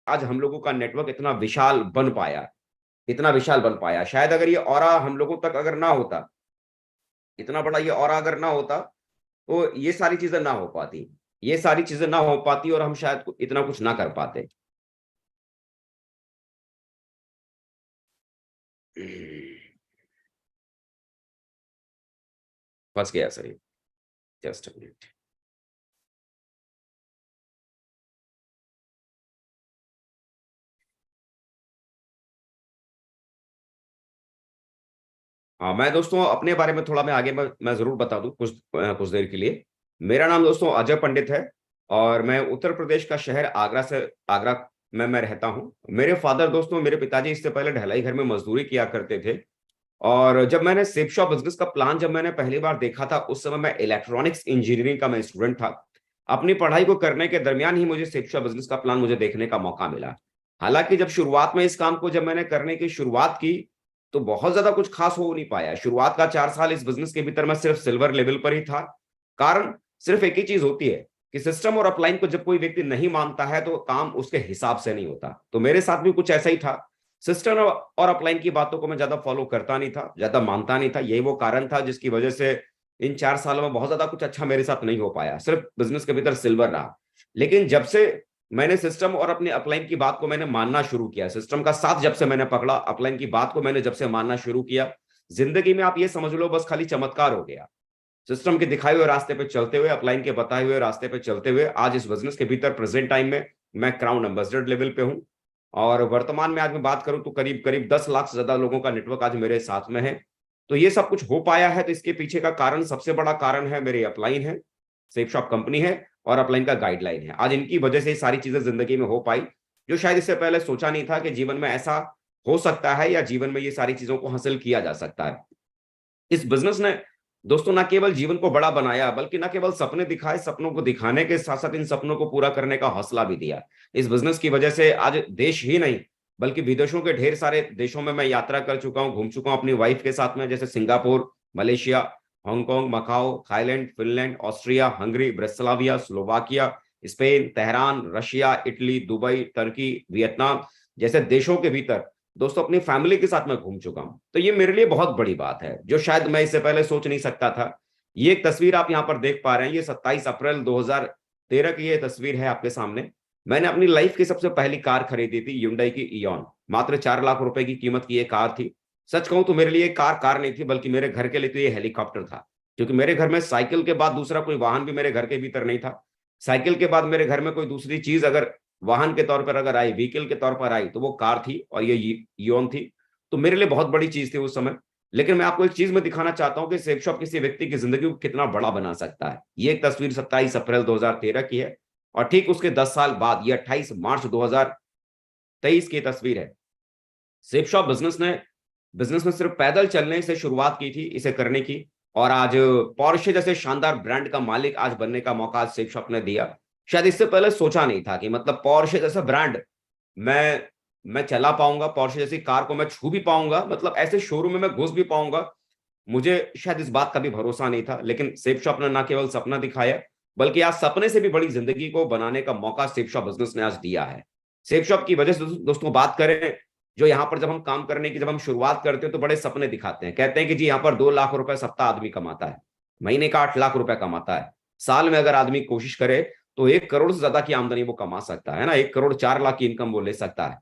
आज हम लोगों का नेटवर्क इतना विशाल बन पाया। शायद अगर ये ऑरा हम लोगों तक अगर ना होता, इतना बड़ा ये ऑरा अगर ना होता, तो ये सारी चीजें ना हो पाती। ये सारी चीजें ना हो पाती और हम शायद इतना कुछ ना कर पाते। फंस गया सर ये। Just a minute. हाँ, मैं दोस्तों अपने बारे में थोड़ा मैं जरूर बता दूं कुछ देर के लिए। मेरा नाम दोस्तों अजय पंडित है और मैं उत्तर प्रदेश का शहर आगरा में मैं रहता हूँ। मेरे फादर दोस्तों, मेरे पिताजी इससे पहले ढलाई घर में मजदूरी किया करते थे। और जब मैंने सेप शॉप बिजनेस का प्लान जब मैंने पहली बार देखा था, उस समय मैं इलेक्ट्रॉनिक्स इंजीनियरिंग का मैं स्टूडेंट था। अपनी पढ़ाई को करने के दरमियान ही मुझे सेप शॉप बिजनेस का प्लान मुझे देखने का मौका मिला। हालांकि जब शुरुआत में इस काम को जब मैंने करने की शुरुआत की, तो बहुत ज्यादा कुछ खास हो नहीं पाया। शुरुआत का 4 साल इस बिजनेस के भीतर मैं सिर्फ सिल्वर लेवल पर ही था। कारण सिर्फ एक ही चीज होती है कि सिस्टम और अपलाइन को जब कोई व्यक्ति नहीं मानता है तो काम उसके हिसाब से नहीं होता। तो मेरे साथ भी कुछ ऐसा ही था। सिस्टम और अपलाइन की बातों को मैं ज्यादा फॉलो करता नहीं था, ज्यादा मानता नहीं था। यही वो कारण था जिसकी वजह से इन 4 सालों में बहुत ज्यादा कुछ अच्छा मेरे साथ नहीं हो पाया, सिर्फ बिजनेस के भीतर सिल्वर रहा। लेकिन जब से मैंने सिस्टम और अपने अपलाइन की बात को मैंने मानना शुरू किया, सिस्टम का साथ जब से मैंने पकड़ा, अपलाइन की बात को मैंने जब से मानना शुरू किया, जिंदगी में आप ये समझ लो बस खाली चमत्कार हो गया। सिस्टम के दिखाए हुए रास्ते पे चलते हुए, अपलाइन के बताए हुए रास्ते पे चलते हुए आज इस बिजनेस के भीतर प्रेजेंट टाइम में मैं क्राउन एम्बेसडर लेवल पे हूं। और वर्तमान में आज मैं बात करूं तो करीब करीब 10 लाख से ज्यादा लोगों का नेटवर्क आज मेरे साथ में है। तो ये सब कुछ हो पाया है, तो इसके पीछे का कारण, सबसे बड़ा कारण है मेरे अपलाइन है, सेफ शॉप कंपनी है और अपलाइन का गाइडलाइन है। आज इनकी वजह से ये सारी चीजें जिंदगी में हो पाई, जो शायद इससे पहले सोचा नहीं था कि जीवन में ऐसा हो सकता है या जीवन में ये सारी चीजों को हासिल किया जा सकता है। इस बिजनेस ने दोस्तों ना केवल जीवन को बड़ा बनाया, बल्कि ना केवल सपने दिखाए, सपनों को दिखाने के साथ साथ इन सपनों को पूरा करने का हौसला भी दिया। इस बिजनेस की वजह से आज देश ही नहीं बल्कि विदेशों के ढेर सारे देशों में मैं यात्रा कर चुका हूं, घूम चुका हूं अपनी वाइफ के साथ में, जैसे Singapore, Malaysia, Hong Kong, Macau, Thailand, Finland, Austria, Hungary, Bratislava, Slovakia, Spain, Tehran, Russia, Italy, Dubai, तुर्की, वियतनाम जैसे देशों के भीतर दोस्तों अपनी फैमिली के साथ मैं घूम चुका हूं। तो ये मेरे लिए बहुत बड़ी बात है, जो शायद मैं इससे पहले सोच नहीं सकता था। ये एक तस्वीर आप यहाँ पर देख पा रहे हैं, ये 27 अप्रैल 2013 की ये तस्वीर है आपके सामने। मैंने अपनी लाइफ की सबसे पहली कार खरीदी थी, ह्युंडई की इयॉन। मात्र 4 लाख रुपए की कीमत की ये कार थी। सच कहूं तो मेरे लिए कार कार नहीं थी, बल्कि मेरे घर के लिए तो ये हेलीकॉप्टर था। क्योंकि मेरे घर में साइकिल के बाद दूसरा कोई वाहन भी मेरे घर के भीतर नहीं था। साइकिल के बाद मेरे घर में कोई दूसरी चीज अगर वाहन के तौर पर अगर आई, व्हीकल के तौर पर आई, तो वो कार थी और ये इयॉन थी। तो मेरे लिए बहुत बड़ी चीज थी उस समय। लेकिन मैं आपको एक चीज में दिखाना चाहता हूं कि सेफ शॉप किसी व्यक्ति की जिंदगी को कितना बड़ा बना सकता है। ये एक तस्वीर 27 अप्रैल 2013 की है और ठीक उसके 10 साल बाद ये 28 मार्च 2023 की तस्वीर है। सेफ शॉप बिजनेस में सिर्फ पैदल चलने से शुरुआत की थी इसे करने की, और आज पोर्शे जैसे शानदार ब्रांड का मालिक आज बनने का मौका आज सेफ शॉप ने दिया। शायद इससे पहले सोचा नहीं था कि मतलब पोर्शे जैसा ब्रांड मैं मैं चला पाऊंगा, पोर्शे जैसी कार को मैं छू भी पाऊंगा, मतलब ऐसे शोरूम में मैं घुस भी पाऊंगा। मुझे शायद इस बात का भी भरोसा नहीं था। लेकिन सेफ शॉप ने ना केवल सपना दिखाया, बल्कि आज सपने से भी बड़ी जिंदगी को बनाने का मौका सेफ शॉप बिजनेस ने आज दिया है। सेफ शॉप की वजह से दोस्तों बात करें, जो यहाँ पर जब हम काम करने की जब हम शुरुआत करते हैं तो बड़े सपने दिखाते हैं, कहते हैं कि जी यहाँ पर 2 लाख रुपए सप्ताह आदमी कमाता है, महीने का 8 लाख रुपए कमाता है, साल में अगर आदमी कोशिश करे तो 1 करोड़ से ज्यादा की आमदनी वो कमा सकता है ना, 1 करोड़ 4 लाख की इनकम वो ले सकता है।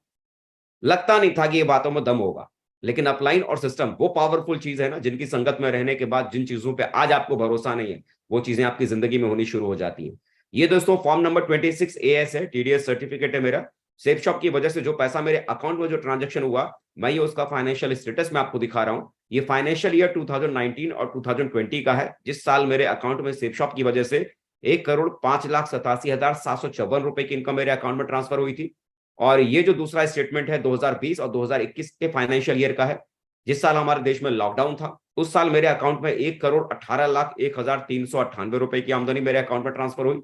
लगता नहीं था कि ये बातों में दम होगा। लेकिन अपलाइन और सिस्टम वो पावरफुल चीज है ना, जिनकी संगत में रहने के बाद जिन चीजों पे आज आपको भरोसा नहीं है, वो चीजें आपकी जिंदगी में होनी शुरू हो जाती है। ये दोस्तों फॉर्म नंबर 26 AS है, TDS सर्टिफिकेट है मेरा। सेफ शॉप की वजह से जो पैसा मेरे अकाउंट में जो ट्रांजेक्शन हुआ, मैं ये उसका फाइनेंशियल स्टेटस में आपको दिखा रहा हूं। ये फाइनेंशियल ईयर 2019 और 2020 का है, जिस साल मेरे अकाउंट में सेफ शॉप की वजह से 1 करोड़ 5 लाख 87 हजार 754 रुपए की इनकम मेरे अकाउंट में ट्रांसफर हुई थी। और ये जो दूसरा स्टेटमेंट है 2020 और 2021 के फाइनेंशियल ईयर का है, जिस साल हमारे देश में लॉकडाउन था, उस साल मेरे अकाउंट में 1 करोड़ 18 लाख 1 हजार 358 रुपए की आमदनी मेरे अकाउंट में ट्रांसफर हुई।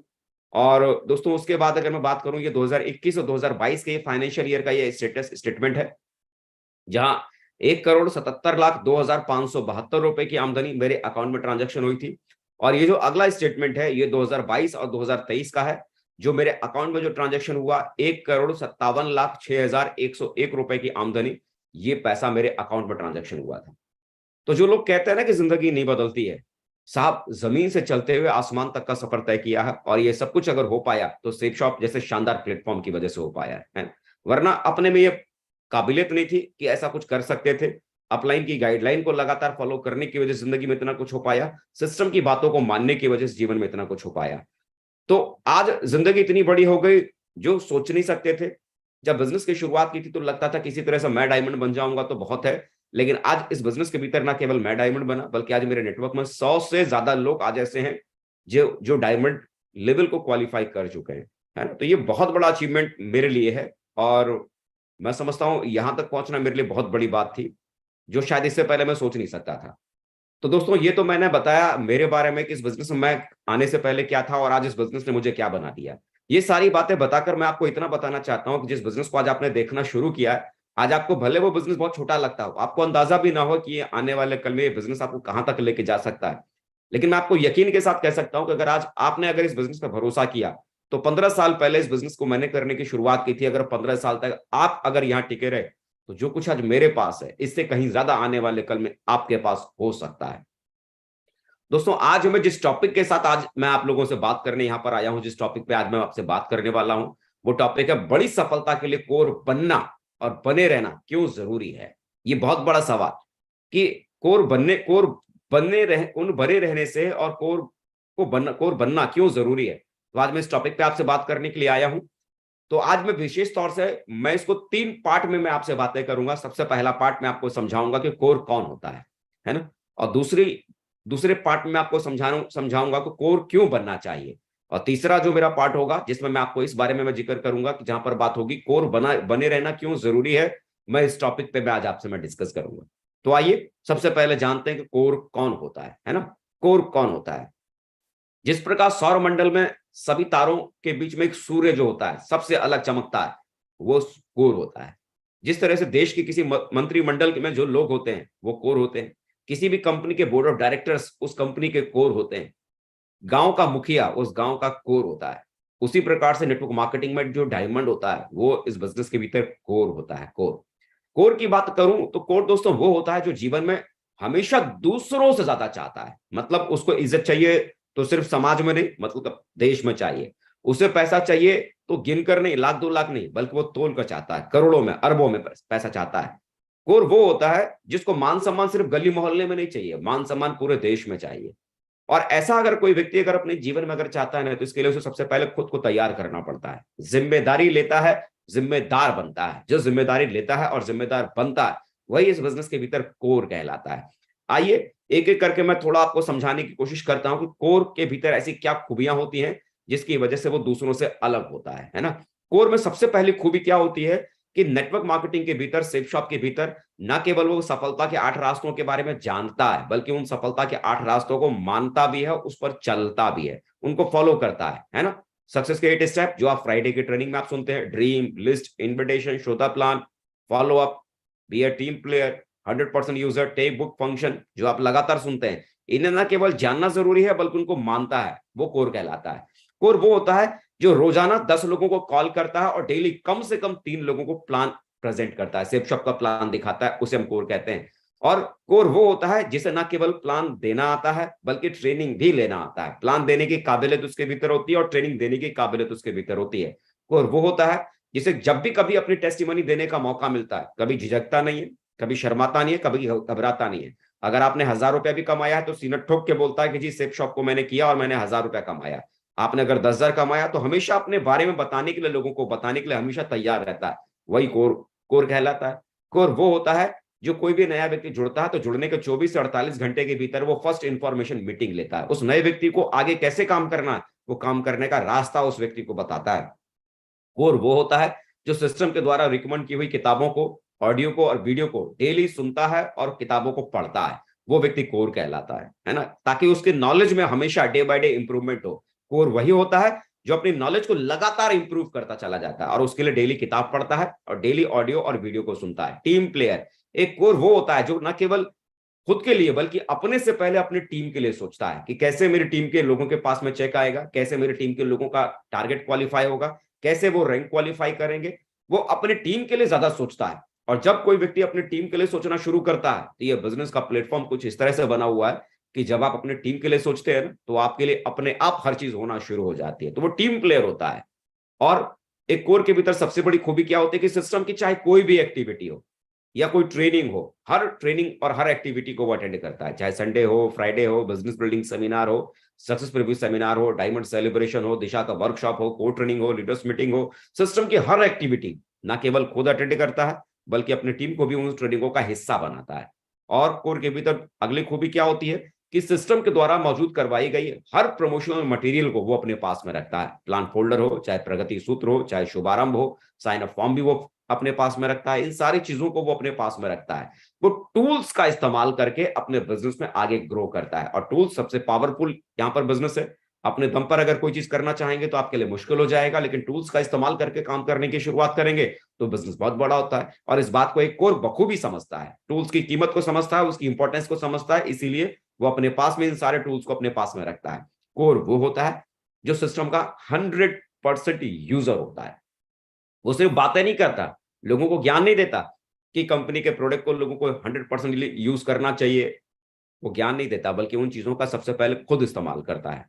और दोस्तों उसके बाद अगर मैं बात करूं, ये 2021 और 2022 के फाइनेंशियल ईयर का ये स्टेटमेंट है, जहां 1 करोड़ 77 लाख 2 हजार 572 रुपए की आमदनी मेरे अकाउंट में ट्रांजेक्शन हुई थी। और ये जो अगला स्टेटमेंट है ये 2022 और 2023 का है, जो मेरे अकाउंट में जो ट्रांजैक्शन हुआ, 1,57,06,101 रुपए की आमदनी, ये पैसा मेरे अकाउंट में ट्रांजैक्शन हुआ था। तो जो लोग कहते हैं ना कि जिंदगी नहीं बदलती है, साहब जमीन से चलते हुए आसमान तक का सफर तय किया है, और ये सब कुछ अगर हो पाया तो सेफ शॉप जैसे शानदार प्लेटफॉर्म की वजह से हो पाया है। वरना अपने में ये काबिलियत नहीं थी कि ऐसा कुछ कर सकते थे। अपलाइन की गाइडलाइन को लगातार फॉलो करने की वजह से जिंदगी में इतना कुछ हो पाया, सिस्टम की बातों को मानने की वजह से जीवन में इतना कुछ हो पाया। तो आज जिंदगी इतनी बड़ी हो गई जो सोच नहीं सकते थे। जब बिजनेस की शुरुआत की थी तो लगता था किसी तरह से मैं डायमंड बन जाऊंगा तो बहुत है, लेकिन आज इस बिजनेस के भीतर ना केवल मैं डायमंड बना, बल्कि आज मेरे नेटवर्क में 100 से ज्यादा लोग आज ऐसे हैं जो जो डायमंड लेवल को क्वालिफाई कर चुके हैं, है ना। तो ये बहुत बड़ा अचीवमेंट मेरे लिए है, और मैं समझता हूं यहां तक पहुंचना मेरे लिए बहुत बड़ी बात थी, जो शायद इससे पहले मैं सोच नहीं सकता था। तो दोस्तों ये तो मैंने बताया मेरे बारे में कि इस बिजनेस में मैं आने से पहले क्या था और आज इस बिजनेस ने मुझे क्या बना दिया। ये सारी बातें बताकर मैं आपको इतना बताना चाहता हूं कि जिस बिजनेस को आज आपने देखना शुरू किया है, आज आपको भले वो बिजनेस बहुत छोटा लगता हो, आपको अंदाजा भी ना हो कि ये आने वाले कल में ये बिजनेस आपको कहां तक लेके जा सकता है, लेकिन मैं आपको यकीन के साथ कह सकता हूं कि अगर आज आपने अगर इस बिजनेस पर भरोसा किया, तो 15 साल पहले इस बिजनेस को मैंने करने की शुरुआत की थी, अगर 15 साल तक आप अगर यहाँ टिके रहे, तो जो कुछ आज मेरे पास है इससे कहीं ज्यादा आने वाले कल में आपके पास हो सकता है। दोस्तों आज मैं जिस टॉपिक के साथ आज मैं आप लोगों से बात करने यहां पर आया हूं, जिस टॉपिक पे आज मैं आपसे बात करने वाला हूं, वो टॉपिक है बड़ी सफलता के लिए कोर बनना और बने रहना क्यों जरूरी है। ये बहुत बड़ा सवाल कि कोर बनने रह उन बने रहने से और कोर बनना क्यों जरूरी है। तो आज मैं इस टॉपिक पे आपसे बात करने के लिए आया हूं। तो आज मैं विशेष तौर से मैं इसको 3 पार्ट में मैं आपसे बातें करूंगा। सबसे पहला पार्ट मैं आपको समझाऊंगा कि कोर कौन होता है ना। और दूसरे पार्ट में आपको समझाऊंगा कि कोर क्यों बनना चाहिए। और तीसरा जो मेरा पार्ट होगा जिसमें मैं आपको इस बारे में मैं जिक्र करूंगा कि जहां पर बात होगी कोर बने रहना क्यों जरूरी है, मैं इस टॉपिक पे मैं आज आपसे मैं डिस्कस करूंगा। तो आइए सबसे पहले जानते हैं कि कोर कौन होता है ना। कोर कौन होता है? जिस प्रकार सौर मंडल में सभी तारों के बीच में एक सूर्य जो होता है सबसे अलग चमकता है, वो कोर होता है। जिस तरह से देश के किसी मंत्रिमंडल में जो लोग होते हैं वो कोर होते हैं, किसी भी कंपनी के बोर्ड ऑफ डायरेक्टर्स उस कंपनी के कोर होते हैं, गांव का मुखिया उस गांव का कोर होता है। उसी प्रकार से नेटवर्क मार्केटिंग में जो डायमंड होता है वो इस बिजनेस के भीतर कोर होता है। कोर की बात करूं तो कोर दोस्तों वो होता है जो जीवन में हमेशा दूसरों से ज्यादा चाहता है। मतलब उसको इज्जत चाहिए तो सिर्फ समाज में नहीं, मतलब देश में चाहिए। उसे पैसा चाहिए तो गिनकर नहीं, लाख 2 लाख नहीं, बल्कि वो तोल कर चाहता है, करोड़ों में अरबों में पैसा चाहता है। कोर वो होता है जिसको मान सम्मान सिर्फ गली मोहल्ले में नहीं चाहिए, मान सम्मान पूरे देश में चाहिए। और ऐसा अगर कोई व्यक्ति अगर अपने जीवन में अगर चाहता है ना, तो इसके लिए उसे सबसे पहले खुद को तैयार करना पड़ता है। जिम्मेदारी लेता है, जिम्मेदार बनता है। जो जिम्मेदारी लेता है और जिम्मेदार बनता है वही इस बिजनेस के भीतर कोर कहलाता है। आइए एक एक करके मैं थोड़ा आपको समझाने की कोशिश करता हूं कि कोर के भीतर ऐसी क्या खूबियां होती हैं जिसकी वजह से वो दूसरों से अलग होता है ना। कोर में सबसे पहली खूबी क्या होती है कि नेटवर्क मार्केटिंग के भीतर, सेफ शॉप के भीतर न केवल वो सफलता के 8 रास्तों के बारे में जानता है, बल्कि उन सफलता के 8 रास्तों को मानता भी है, उस पर चलता भी है, उनको फॉलो करता है ना। सक्सेस के 8 स्टेप जो आप फ्राइडे की ट्रेनिंग में आप सुनते हैं, dream, list, invitation, show the plan, follow up, be a team player, 100% user, take book function, जो आप लगातार सुनते हैं, इन्हें ना केवल जानना जरूरी है बल्कि उनको मानता है, वो कोर कहलाता है। कोर वो होता है जो रोजाना 10 लोगों को कॉल करता है और डेली कम से कम 3 लोगों को प्लान प्रेजेंट करता है, सेफ शॉप का प्लान दिखाता है, उसे हम कोर कहते हैं। और कोर वो होता है जिसे ना केवल प्लान देना आता है बल्कि ट्रेनिंग भी लेना आता है। प्लान देने की काबिलियत उसके भीतर होती है और ट्रेनिंग देने की काबिलियत उसके भीतर होती है। कोर वो होता है जिसे जब भी कभी अपनी टेस्टिमनी देने का मौका मिलता है, कभी झिझकता नहीं है, कभी शर्माता नहीं है, कभी घबराता नहीं है। अगर आपने 1000 रुपया भी कमाया है तो सीना ठोक के बोलता है कि जी सेफ शॉप को मैंने किया और मैंने 1000 रुपया कमाया। आपने अगर 10,000 कमाया तो हमेशा अपने बारे में बताने के लिए, लोगों को बताने के लिए हमेशा तैयार रहता है। वही कोर कहलाता है। कोर वो होता है जो कोई भी नया व्यक्ति जुड़ता है तो जुड़ने के 24 से 48 घंटे के भीतर वो फर्स्ट इंफॉर्मेशन मीटिंग लेता है। उस नए व्यक्ति को आगे कैसे काम करना है, वो काम करने का रास्ता उस व्यक्ति को बताता है। कोर वो होता है जो सिस्टम के द्वारा रिकमेंड की हुई किताबों को, ऑडियो को और वीडियो को डेली सुनता है और किताबों को पढ़ता है, वो व्यक्ति कोर कहलाता है ना, ताकि उसके नॉलेज में हमेशा डे बाय डे इंप्रूवमेंट हो। कोर वही होता है जो अपनी नॉलेज को लगातार इंप्रूव करता चला जाता है और उसके लिए डेली किताब पढ़ता है और डेली ऑडियो और वीडियो को सुनता है। टीम प्लेयर, एक कोर वो होता है जो न केवल खुद के लिए बल्कि अपने से पहले अपनी टीम के लिए सोचता है कि कैसे मेरी टीम के लोगों के पास में चेक आएगा, कैसे मेरी टीम के लोगों का टारगेट क्वालिफाई होगा, कैसे वो रैंक क्वालिफाई करेंगे। वो अपनी टीम के लिए ज्यादा सोचता है। और जब कोई व्यक्ति अपनी टीम के लिए सोचना शुरू करता है तो ये बिजनेस का प्लेटफॉर्म कुछ इस तरह से बना हुआ है कि जब आप अपने टीम के लिए सोचते हैं ना, तो आपके लिए अपने आप हर चीज होना शुरू हो जाती है। तो वो टीम प्लेयर होता है। और एक कोर के भीतर सबसे बड़ी खूबी क्या होती है कि सिस्टम की चाहे कोई भी एक्टिविटी हो या कोई ट्रेनिंग हो, हर ट्रेनिंग और हर एक्टिविटी को वो अटेंड करता है। चाहे संडे हो, फ्राइडे हो, बिजनेस बिल्डिंग सेमिनार हो, सक्सेस प्रीव्यू सेमिनार हो, डायमंड सेलिब्रेशन हो, दिशा का वर्कशॉप हो, कोर ट्रेनिंग हो, लीडर्स मीटिंग हो, सिस्टम की हर एक्टिविटी ना केवल खुद अटेंड करता है बल्कि अपनी टीम को भी उन ट्रेनिंगों का हिस्सा बनाता है। और कोर के भीतर अगली खूबी क्या होती है कि सिस्टम के द्वारा मौजूद करवाई गई हर प्रमोशनल मटेरियल को वो अपने पास में रखता है। प्लान फोल्डर हो, चाहे प्रगति सूत्र हो, चाहे शुभारंभ हो, साइन अप फॉर्म भी वो अपने पास में रखता है। इन सारी चीजों को वो अपने पास में रखता है। वो टूल्स का इस्तेमाल करके अपने बिजनेस में आगे ग्रो करता है। और टूल्स सबसे पावरफुल यहाँ पर बिजनेस है। अपने दम पर अगर कोई चीज करना चाहेंगे तो आपके लिए मुश्किल हो जाएगा, लेकिन टूल्स का इस्तेमाल करके काम करने की शुरुआत करेंगे तो बिजनेस बहुत बड़ा होता है। और इस बात को एक कोर बखूबी समझता है, टूल्स की कीमत को समझता है, उसकी इंपॉर्टेंस को समझता है, इसीलिए वो अपने पास में इन सारे टूल्स को अपने पास में रखता है। कोर वो होता है जो सिस्टम का 100% यूजर होता है। वो सिर्फ बातें नहीं करता, लोगों को ज्ञान नहीं देता कि कंपनी के प्रोडक्ट को लोगों को 100% यूज करना चाहिए। वो ज्ञान नहीं देता बल्कि उन चीजों का सबसे पहले खुद इस्तेमाल करता है।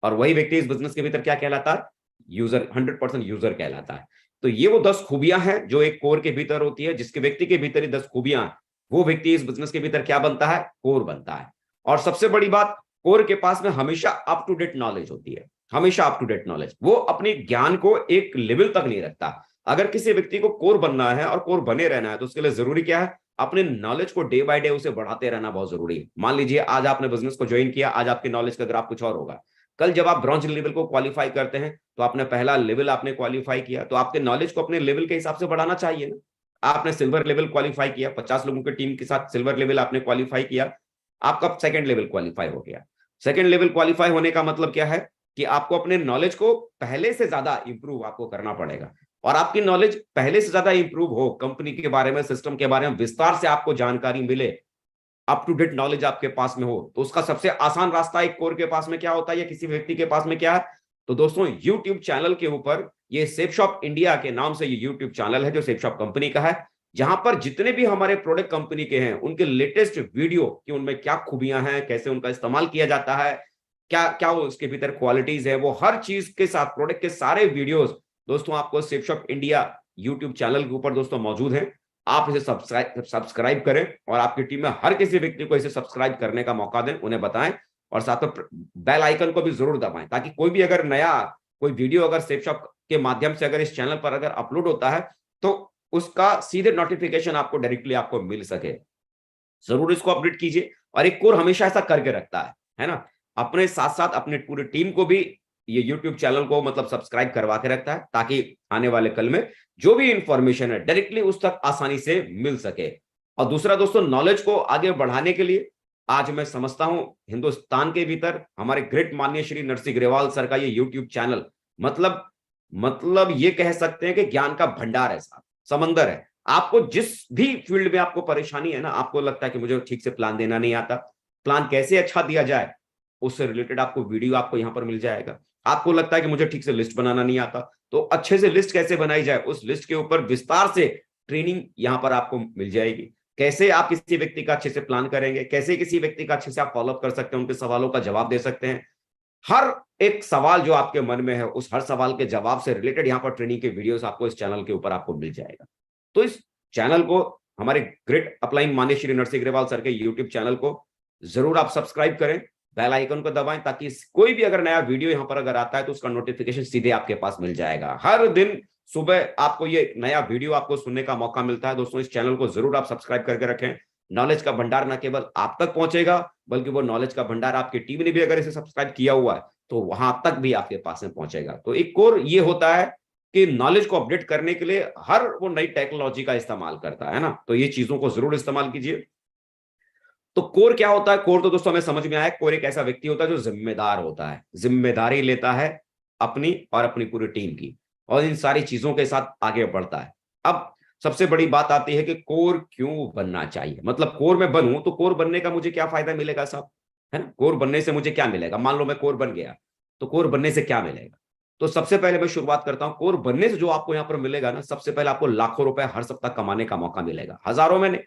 और वही व्यक्ति इस बिजनेस के भीतर क्या कहलाता है? यूजर, 100% यूजर कहलाता है। तो ये वो 10 खूबियां हैं जो एक कोर के भीतर होती है। जिसके व्यक्ति के भीतर ही 10 खूबियां हैं, वो व्यक्ति इस बिजनेस के भीतर क्या बनता है? कोर बनता है। और सबसे बड़ी बात, कोर के पास में हमेशा अप टू डेट नॉलेज होती है। हमेशा अप टू डेट नॉलेज। वो अपने ज्ञान को एक लेवल तक नहीं रखता। अगर किसी व्यक्ति को कोर बनना है और कोर बने रहना है तो उसके लिए जरूरी क्या है? अपने नॉलेज को डे बाय डे उसे बढ़ाते रहना बहुत जरूरी है। मान लीजिए आज आपने बिजनेस को ज्वाइन किया, आज आपके नॉलेज का ग्राफ कुछ और होगा। कल जब आप ब्रॉन्ज लेवल को क्वालिफाई करते हैं तो आपने पहला लेवल आपने क्वालिफाई किया, तो आपके नॉलेज को अपने लेवल के हिसाब से बढ़ाना चाहिए ना। आपने सिल्वर लेवल क्वालिफाई किया, 50 लोगों की टीम के साथ सिल्वर लेवल आपने क्वालिफाई किया, आपका सेकंड लेवल क्वालिफाई हो गया। सेकंड लेवल क्वालिफाई होने का मतलब क्या है कि आपको अपने नॉलेज को पहले से ज्यादा इंप्रूव आपको करना पड़ेगा। और आपकी नॉलेज पहले से ज्यादा इंप्रूव हो, कंपनी के बारे में, सिस्टम के बारे में विस्तार से आपको जानकारी मिले, अप टू डेट नॉलेज आपके पास में हो, तो उसका सबसे आसान रास्ता एक कोर के पास में क्या होता है या किसी व्यक्ति के पास में क्या है? तो दोस्तों YouTube चैनल के ऊपर ये सेफ शॉप इंडिया के नाम से ये YouTube चैनल है जो सेफ शॉप कंपनी का है, जहां पर जितने भी हमारे प्रोडक्ट कंपनी के हैं उनके लेटेस्ट वीडियो कि उनमें क्या खूबियां हैं, कैसे उनका इस्तेमाल किया जाता है, क्या क्या वो उसके भीतर क्वालिटीज है, वो हर चीज के साथ प्रोडक्ट के सारे वीडियोस दोस्तों आपको safe shop India YouTube channel के ऊपर दोस्तों मौजूद हैं। आप इसे सब्सक्राइब करें और आपकी टीम में हर किसी व्यक्ति को इसे सब्सक्राइब करने का मौका दें, उन्हें बताएं और साथ में बेल आइकन को भी जरूर दबाएं, ताकि कोई भी अगर नया कोई वीडियो अगर सेफ शॉप के माध्यम से अगर इस चैनल पर अगर अपलोड होता है तो उसका सीधे नोटिफिकेशन आपको डायरेक्टली आपको मिल सके। जरूर इसको अपडेट कीजिए। और एक कोर हमेशा ऐसा करके रखता है ना, अपने साथ साथ अपने पूरी टीम को भी ये YouTube चैनल को मतलब सब्सक्राइब करवा के रखता है, ताकि आने वाले कल में जो भी इंफॉर्मेशन है डायरेक्टली उस तक आसानी से मिल सके। और दूसरा दोस्तों, नॉलेज को आगे बढ़ाने के लिए आज मैं समझता हूं हिंदुस्तान के भीतर हमारे ग्रेट माननीय श्री नरसिंह ग्रेवाल सर का ये YouTube चैनल मतलब ये कह सकते हैं कि ज्ञान का भंडार है साहब, समंदर है। आपको जिस भी फील्ड में आपको परेशानी है ना, आपको लगता है कि मुझे ठीक से प्लान देना नहीं आता, प्लान कैसे अच्छा दिया जाए, उससे रिलेटेड आपको वीडियो आपको यहां पर मिल जाएगा। आपको लगता है कि मुझे ठीक से लिस्ट बनाना नहीं आता, तो अच्छे से लिस्ट कैसे बनाई जाए, उस लिस्ट के ऊपर विस्तार से ट्रेनिंग यहां पर आपको मिल जाएगी। कैसे आप किसी व्यक्ति का अच्छे से प्लान करेंगे, कैसे किसी व्यक्ति का अच्छे से आप फॉलोअप कर सकते हैं, उनके सवालों का जवाब दे सकते हैं। हर एक सवाल जो आपके मन में है, उस हर सवाल के जवाब से रिलेटेड यहाँ पर ट्रेनिंग के वीडियोस आपको इस चैनल के ऊपर आपको मिल जाएगा। तो इस चैनल को, हमारे ग्रेट अपलाइन माननीय श्री नरसिंह ग्रेवाल सर के यूट्यूब चैनल को जरूर आप सब्सक्राइब करें, बेल आइकन को दबाएं, ताकि कोई भी अगर नया वीडियो यहाँ पर अगर आता है तो उसका नोटिफिकेशन सीधे आपके पास मिल जाएगा। हर दिन सुबह आपको ये नया वीडियो आपको सुनने का मौका मिलता है। दोस्तों, इस चैनल को जरूर आप सब्सक्राइब करके रखें। नॉलेज का भंडार न केवल आप तक पहुंचेगा, बल्कि वो नॉलेज का भंडार आपकी टीम ने भी अगर इसे सब्सक्राइब किया हुआ है तो वहां तक भी आपके पास में पहुंचेगा। तो एक कोर ये होता है कि नॉलेज को अपडेट करने के लिए हर वो नई टेक्नोलॉजी का इस्तेमाल करता है ना, तो ये चीजों को जरूर इस्तेमाल कीजिए। तो कोर क्या होता है? कोर तो दोस्तों हमें समझ में आया, कोर एक ऐसा व्यक्ति होता है जो जिम्मेदार होता है, जिम्मेदारी लेता है अपनी और अपनी पूरी टीम की, और इन सारी चीजों के साथ आगे बढ़ता है। अब सबसे बड़ी बात आती है कि कोर क्यों बनना चाहिए, मतलब कोर में बनूं तो कोर बनने का मुझे क्या फायदा मिलेगा साहब, है ना। कोर बनने से मुझे क्या मिलेगा, मान लो मैं कोर बन गया तो कोर बनने से क्या मिलेगा। तो सबसे पहले मैं शुरुआत करता हूं, कोर बनने से जो आपको यहां पर मिलेगा ना, सबसे पहले आपको लाखों रुपए हर सप्ताह कमाने का मौका मिलेगा। हजारों में नहीं,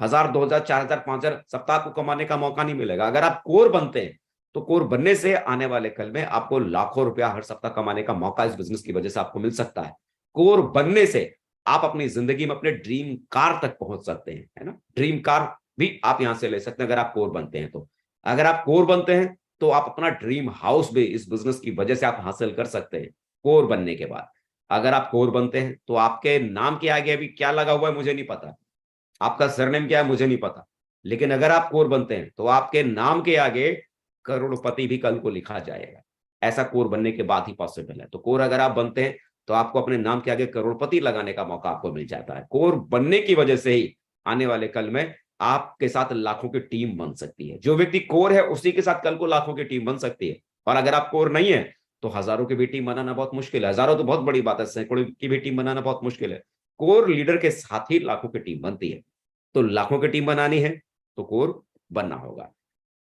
1000, 2000, 4000, 5000 सप्ताह को कमाने का मौका नहीं मिलेगा। अगर आप कोर बनते हैं तो कोर बनने से आने वाले कल में आपको लाखों रुपया हर सप्ताह कमाने का मौका इस बिजनेस की वजह से आपको मिल सकता है। कोर बनने से आप अपनी जिंदगी में अपने ड्रीम कार तक पहुंच सकते हैं, है ना। ड्रीम कार भी आप यहां से ले सकते हैं अगर आप कोर बनते हैं तो। अगर आप कोर बनते हैं तो आप अपना ड्रीम हाउस भी इस बिजनेस की वजह से आप हासिल कर सकते हैं कोर बनने के बाद। अगर आप कोर बनते हैं तो आपके नाम के आगे अभी क्या लगा हुआ है मुझे नहीं पता, आपका सरनेम क्या है मुझे नहीं पता, लेकिन अगर आप कोर बनते हैं तो आपके नाम के आगे करोड़पति भी कल को लिखा जाएगा। ऐसा कोर बनने के बाद ही पॉसिबल है। तो कोर अगर आप बनते हैं तो आपको अपने नाम के आगे करोड़पति लगाने का मौका आपको मिल जाता है। कोर बनने की वजह से ही आने वाले कल में आपके साथ लाखों की टीम बन सकती है। जो व्यक्ति कोर है उसी के साथ कल को लाखों की टीम बन सकती है। और अगर आप कोर नहीं है तो हजारों की भी टीम बनाना बहुत मुश्किल है। हजारों तो बहुत बड़ी बात है, सैकड़ों की भी टीम बनाना बहुत मुश्किल है। कोर लीडर के साथ ही लाखों की टीम बनती है। तो लाखों की टीम बनानी है तो कोर बनना होगा।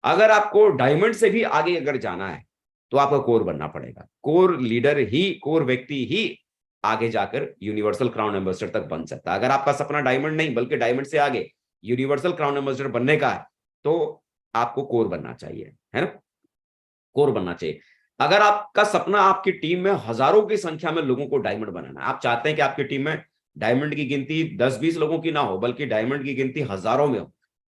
अगर आपको डायमंड से भी आगे अगर जाना है तो आपको कोर बनना पड़ेगा। कोर लीडर ही, कोर व्यक्ति ही आगे जाकर यूनिवर्सल क्राउन एम्बेसडर तक बन सकता है। अगर आपका सपना डायमंड नहीं बल्कि डायमंड से आगे यूनिवर्सल क्राउन एम्बेसडर बनने का है तो आपको कोर बनना चाहिए, है ना। कोर बनना चाहिए। अगर आपका सपना आपकी टीम में हजारों की संख्या में लोगों को डायमंड बनाना है, आप चाहते हैं कि आपकी टीम में डायमंड की गिनती 10-20 लोगों की ना हो बल्कि डायमंड की गिनती हजारों में हो,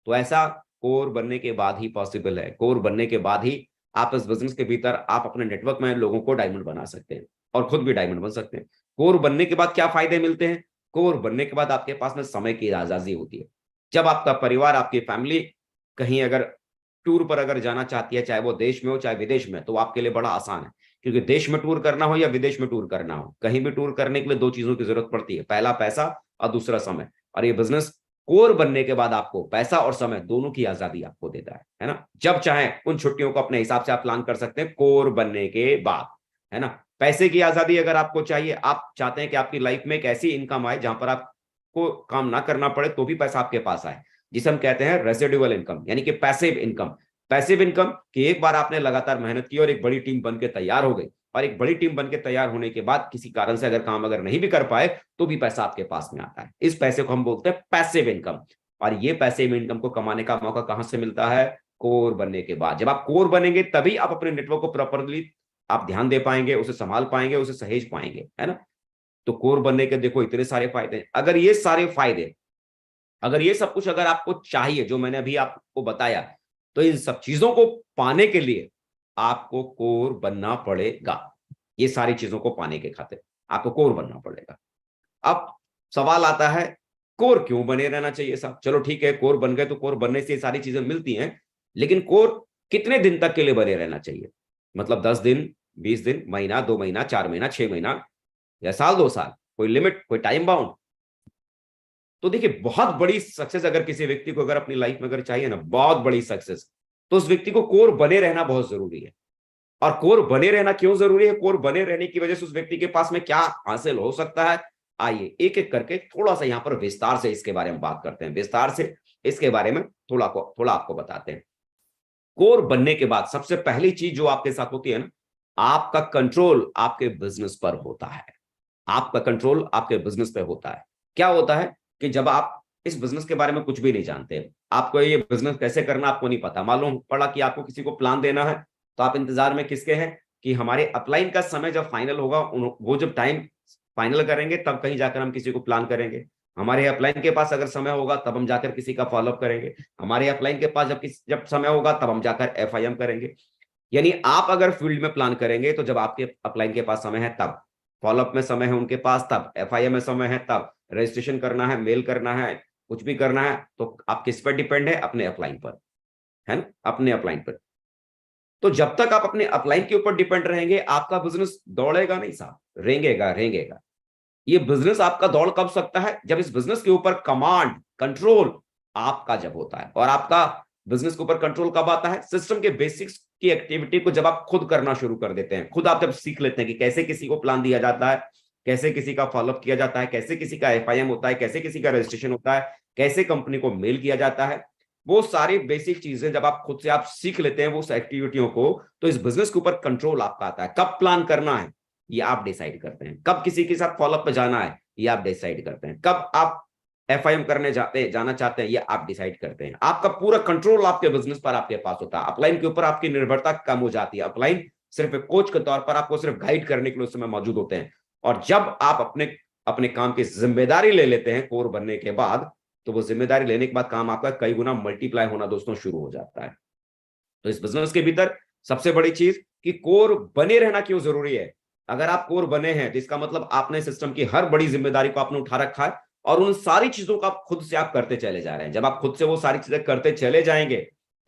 तो ऐसा कोर बनने के बाद ही पॉसिबल है। कोर बनने के बाद ही आप इस बिजनेस के भीतर आप अपने नेटवर्क में लोगों को डायमंड बना सकते हैं और खुद भी डायमंड बन सकते हैं। कोर बनने के बाद क्या फायदे मिलते हैं, कोर बनने के बाद आपके पास में समय की आजादी होती है। जब आपका परिवार, आपकी फैमिली कहीं अगर टूर पर अगर जाना चाहती है, चाहे वो देश में हो चाहे विदेश में, तो आपके लिए बड़ा आसान है। क्योंकि देश में टूर करना हो या विदेश में टूर करना हो, कहीं भी टूर करने के लिए दो चीजों की जरूरत पड़ती है, पहला पैसा और दूसरा समय। और ये बिजनेस कोर बनने के बाद आपको पैसा और समय दोनों की आजादी आपको देता है ना। जब चाहे उन छुट्टियों को अपने हिसाब से आप प्लान कर सकते हैं कोर बनने के बाद, है ना। पैसे की आजादी अगर आपको चाहिए, आप चाहते हैं कि आपकी लाइफ में एक ऐसी इनकम आए जहां पर आपको काम ना करना पड़े तो भी पैसा आपके पास आए, जिसे हम कहते हैं रेसिडुअल इनकम, यानी कि पैसिव इनकम। पैसिव इनकम कि एक बार आपने लगातार मेहनत की और एक बड़ी टीम बनके तैयार हो गई, और एक बड़ी टीम बनके तैयार होने के बाद किसी कारण से अगर काम अगर नहीं भी कर पाए तो भी पैसा आपके पास में आता है। इस पैसे को हम बोलते हैं पैसिव इनकम। और ये पैसिव इनकम को कमाने का मौका कहां से मिलता है, कोर बनने के बाद। जब आप कोर बनेंगे तभी आप अपने नेटवर्क को प्रॉपरली आप ध्यान दे पाएंगे, उसे संभाल पाएंगे, उसे सहेज पाएंगे, है ना। तो कोर बनने के देखो इतने सारे फायदे। अगर ये सारे फायदे, अगर ये सब कुछ अगर आपको चाहिए जो मैंने अभी आपको बताया, तो इन सब चीजों को पाने के लिए आपको कोर बनना पड़ेगा। ये सारी चीजों को पाने के खातिर आपको कोर बनना पड़ेगा। अब सवाल आता है कोर क्यों बने रहना चाहिए साहब। चलो ठीक है, कोर बन गए तो कोर बनने से ये सारी चीजें मिलती हैं, लेकिन कोर कितने दिन तक के लिए बने रहना चाहिए, मतलब 10 दिन, 20 दिन, महीना, 2 महीना, 4 महीना, 6 महीना या साल, 2 साल, कोई लिमिट, कोई टाइम बाउंड। तो देखिए, बहुत बड़ी सक्सेस अगर किसी व्यक्ति को अगर अपनी लाइफ में अगर चाहिए ना, बहुत बड़ी सक्सेस, तो उस व्यक्ति को कोर बने रहना बहुत जरूरी है। और कोर बने रहना क्यों जरूरी है, कोर बने रहने की वजह से उस व्यक्ति के पास में क्या हासिल हो सकता है, आइए एक एक करके थोड़ा सा यहां पर विस्तार से इसके बारे में बात करते हैं। विस्तार से इसके बारे में थोड़ा आपको बताते हैं। कोर बनने के बाद सबसे पहली चीज जो आपके साथ होती है ना, आपका कंट्रोल आपके बिजनेस पर होता है। आपका कंट्रोल आपके बिजनेस पे होता है। क्या होता है कि जब आप इस बिजनेस के बारे में कुछ भी नहीं जानते, आपको ये बिजनेस कैसे करना आपको नहीं पता, मालूम पड़ा कि आपको किसी को प्लान देना है, तो आप इंतजार में किसके हैं कि हमारे अपलाइन का समय जब फाइनल होगा, वो जब टाइम फाइनल करेंगे तब कहीं जाकर हम किसी को प्लान करेंगे। हमारे अपलाइन के पास अगर समय होगा तब हम जाकर किसी का फॉलोअप करेंगे। हमारे अपलाइन के पास जब समय होगा तब हम जाकर एफआईएम करेंगे। यानी आप अगर फील्ड में प्लान करेंगे तो जब आपके अपलाइन के पास समय है तब, फॉलोअप में समय है उनके पास तब, एफआईएम में समय है तब, रजिस्ट्रेशन करना है, मेल करना है, कुछ भी करना है, तो आप किस पर डिपेंड है, अपने अपलाइन पर, है ना, अपने अपलाइन पर। तो जब तक आप अपने अपलाइन के ऊपर डिपेंड रहेंगे आपका बिजनेस दौड़ेगा नहीं साहब, रेंगेगा रेंगेगा। ये बिजनेस आपका दौड़ कब सकता है, जब इस बिजनेस के ऊपर कमांड कंट्रोल आपका जब होता है। और आपका बिजनेस के ऊपर कंट्रोल कब आता है, सिस्टम के बेसिक्स की एक्टिविटी को जब आप खुद करना शुरू कर देते हैं, खुद आप जब सीख लेते हैं कि कैसे किसी को प्लान दिया जाता है, कैसे किसी का फॉलोअप किया जाता है, कैसे किसी का एफआईएम होता है, कैसे किसी का रजिस्ट्रेशन होता है, कैसे कंपनी को मेल किया जाता है, वो सारी बेसिक चीजें जब आप खुद से आप सीख लेते हैं वो एक्टिविटियों को, तो इस बिजनेस के ऊपर कंट्रोल आपका आता है। कब प्लान करना है ये आप डिसाइड करते हैं, कब किसी के साथ फॉलोअप पे जाना है ये आप डिसाइड करते हैं, कब आप एफआईएम करने जाना चाहते हैं ये आप डिसाइड करते हैं। आपका पूरा कंट्रोल आपके बिजनेस पर आपके पास होता है। अपलाइन के ऊपर आपकी निर्भरता कम हो जाती है। अपलाइन सिर्फ एक कोच के तौर पर आपको सिर्फ गाइड करने के लिए उस समय मौजूद होते हैं। और जब आप अपने अपने काम की जिम्मेदारी ले लेते हैं कोर बनने के बाद, तो वो जिम्मेदारी लेने के बाद काम आपका कई गुना मल्टीप्लाई होना दोस्तों शुरू हो जाता है। तो इस बिजनेस के भीतर सबसे बड़ी चीज कि कोर बने रहना क्यों जरूरी है। अगर आप कोर बने हैं तो इसका मतलब आपने सिस्टम की हर बड़ी जिम्मेदारी को आपने उठा रखा है और उन सारी चीजों का आप खुद से आप करते चले जा रहे हैं। जब आप खुद से वो सारी चीजें करते चले जाएंगे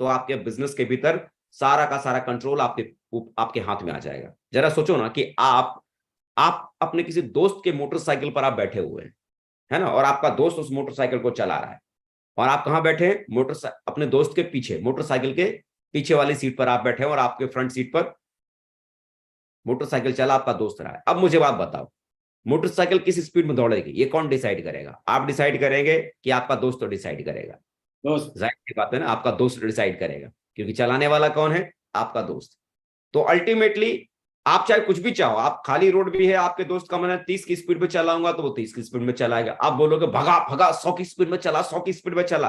तो आपके बिजनेस के भीतर सारा का सारा कंट्रोल आपके हाथ में आ जाएगा। जरा सोचो ना कि आप अपने किसी दोस्त के मोटरसाइकिल पर आप बैठे हुए हैं, है ना, और आपका दोस्त उस मोटरसाइकिल को चला रहा है और आप कहां बैठे हैं, अपने दोस्त के पीछे, मोटरसाइकिल के पीछे वाली सीट पर आप बैठे हैं और आपके फ्रंट सीट पर मोटरसाइकिल चला आपका दोस्त रहा है। अब मुझे बात बताओ, मोटरसाइकिल किस स्पीड में दौड़ेगी ये कौन डिसाइड करेगा? आप डिसाइड करेंगे कि आपका दोस्त तो डिसाइड करेगा? दोस्त। जाहिर सी बात है ना, आपका दोस्त डिसाइड करेगा, क्योंकि चलाने वाला कौन है? आपका दोस्त। तो अल्टीमेटली आप चाहे कुछ भी चाहो, आप खाली रोड भी है, आपके दोस्त का मन है 30 की स्पीड में चलाऊंगा, तो वो 30 की स्पीड में चलाएगा। आप बोलोगे भगा भगा 100 की स्पीड में चला, 100 की स्पीड में चला,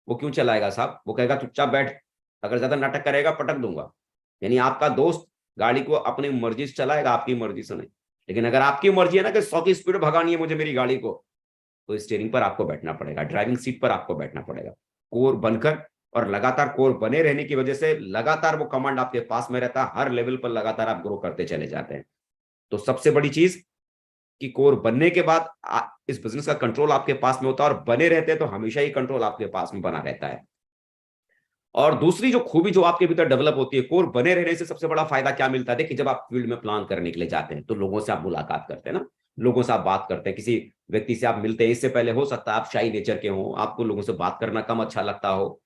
वो क्यों चलाएगा साहब? वो कहेगा चुपचाप बैठ, अगर ज्यादा नाटक करेगा पटक दूंगा। यानी आपका दोस्त गाड़ी को अपनी मर्जी से चलाएगा, आपकी मर्जी से नहीं। लेकिन अगर आपकी मर्जी है ना कि 100 की स्पीड भगानी है मुझे मेरी गाड़ी को, तो स्टीयरिंग पर आपको बैठना पड़ेगा, ड्राइविंग सीट पर आपको बैठना पड़ेगा कोर बनकर। और लगातार कोर बने रहने की वजह से लगातार वो कमांड आपके पास में रहता है, हर लेवल पर लगातार आप ग्रो करते चले जाते हैं। तो सबसे बड़ी चीज कि कोर बनने के बाद इस बिजनेस का कंट्रोल आपके पास में होता है, और बने रहते हैं तो हमेशा ही कंट्रोल आपके पास में बना रहता है। और दूसरी जो खूबी जो आपके भीतर डेवलप होती है, कोर बने रहने से सबसे बड़ा फायदा क्या मिलता है? देखिए, जब आप फील्ड में प्लान करने के लिए जाते हैं तो लोगों से आप मुलाकात करते हैं ना, लोगों से आप बात करते हैं, किसी व्यक्ति से आप मिलते हैं। इससे पहले हो सकता है आप शाई नेचर के हो, आपको लोगों से बात करना कम अच्छा लगता हो,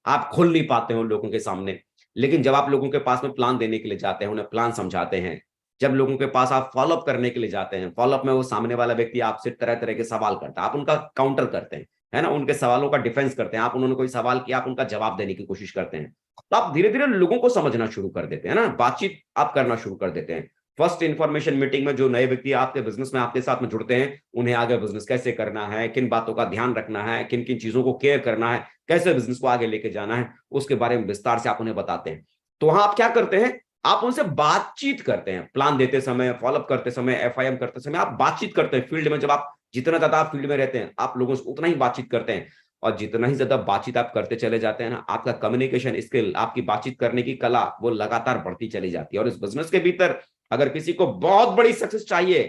आप खुल नहीं पाते हो लोगों के सामने। लेकिन जब आप लोगों के पास में प्लान देने के लिए जाते हैं, उन्हें प्लान समझाते हैं, जब लोगों के पास आप फॉलोअप करने के लिए जाते हैं, फॉलोअप में वो सामने वाला व्यक्ति आपसे तरह तरह के सवाल करता है, आप उनका काउंटर करते हैं, है ना, उनके सवालों का डिफेंस करते हैं, आप उन्होंने कोई सवाल किया आप उनका जवाब देने की कोशिश करते हैं, तो आप धीरे धीरे लोगों को समझना शुरू कर देते हैं ना, बातचीत आप करना शुरू कर देते हैं। फर्स्ट इंफॉर्मेशन मीटिंग में जो नए व्यक्ति आपके बिजनेस में आपके साथ में जुड़ते हैं, उन्हें आगे बिजनेस कैसे करना है, किन बातों का ध्यान रखना है, किन किन चीजों को केयर करना है, कैसे बिजनेस को आगे लेके जाना है, उसके बारे में विस्तार से आप उन्हें बताते हैं। तो वहां आप क्या करते हैं? आप उनसे बातचीत करते हैं, प्लान देते समय, फॉलोअप करते समय, एफआईएम करते समय आप बातचीत करते हैं। फील्ड में जब आप जितना ज्यादा आप फील्ड में रहते हैं, आप लोगों से उतना ही बातचीत करते हैं। और जितना ही ज्यादा बातचीत आप करते चले जाते हैं ना, आपका कम्युनिकेशन स्किल, आपकी बातचीत करने की कला, वो लगातार बढ़ती चली जाती है। और इस बिजनेस के भीतर अगर किसी को बहुत बड़ी सक्सेस चाहिए